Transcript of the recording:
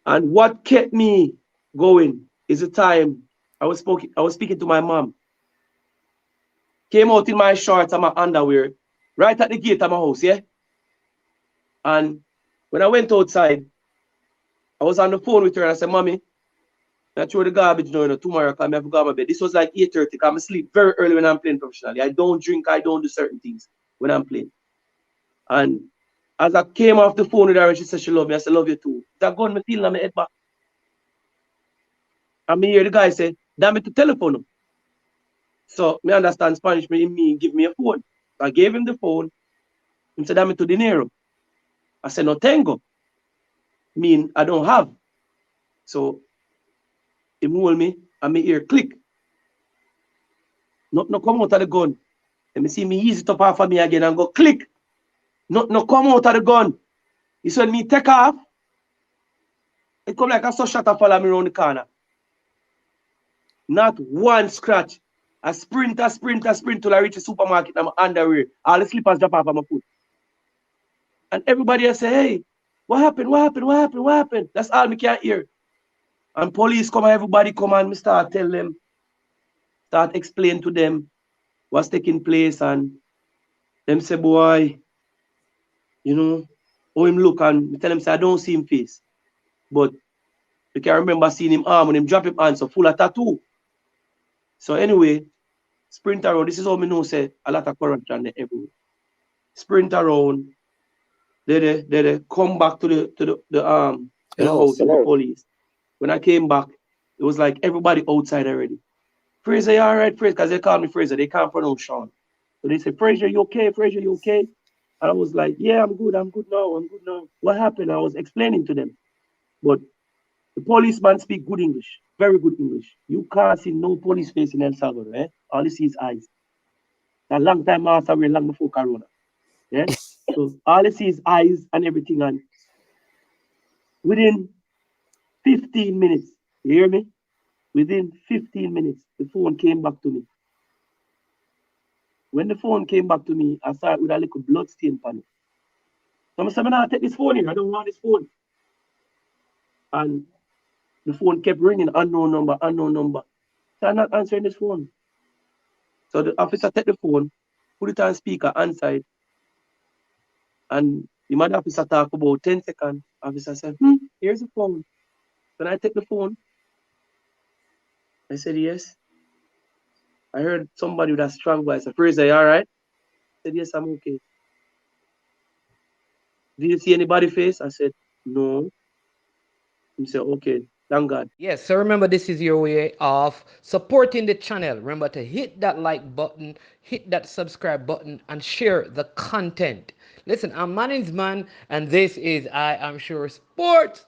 And what kept me going is the time I was speaking to my mom. Came out in my shorts and my underwear, right at the gate of my house, yeah? And when I went outside, I was on the phone with her and I said, Mommy, I throw the garbage now, tomorrow because I have to go to my bed. This was like 8:30 because I'm asleep very early when I'm playing professionally. I don't drink, I don't do certain things when I'm playing. And as I came off the phone with her and she said she loved me, I said, love you too. That gun me feeling on my head back. And me hear the guy say, damn it to telephone him. So me understand Spanish, me give me a phone. I gave him the phone. He said, damn it to dinero. I said, no tengo. Mean I don't have. So he hold me and me ear click. No come out of the gun. Let me see me ease it up off of me again and go click. No come out of the gun. He said me take off. It come like a such shot follow me around the corner. Not one scratch. I sprint till I reach the supermarket and my underwear. All the slippers drop off of my foot. And everybody else say, hey, what happened? That's all me can hear. And police come and everybody come and me start tell them, start explain to them what's taking place. And them say, boy, you know, how him look, and me tell him say I don't see him face. But you can remember seeing him arm and him drop him hands so full of tattoo. So anyway, sprint around. This is how me know say a lot of corruption there everywhere. Sprint around. They come back to the house with the police. When I came back, it was like everybody outside already. Fraser, you all right, Fraser? Because they call me Fraser. They can't pronounce Sean. So they say, Fraser, you okay? Fraser, you okay? And I was like, yeah, I'm good now. What happened? I was explaining to them. But the policeman speak good English, very good English. You can't see no police face in El Salvador, eh? All you see is eyes. A long time after we long before Corona. Yeah? So all you see is eyes and everything. And within 15 minutes, you hear me? Within 15 minutes, the phone came back to me. When the phone came back to me, I saw it with a little blood stain on it. So I said, I take this phone here. I don't want this phone. And the phone kept ringing, unknown number. So I'm not answering this phone. So the officer take the phone, put it on speaker, answer it. And the mother officer talk about 10 seconds. Officer said, here's the phone. Then I take the phone. I said, yes. I heard somebody with a strong voice. I said, Fraser, you all right? I said, yes, I'm okay. Did you see anybody face? I said, no. He said, okay, thank God. Yes, so remember, this is your way of supporting the channel. Remember to hit that like button, hit that subscribe button, and share the content. Listen, I'm Manningsman, and this is I Am Sure Sports.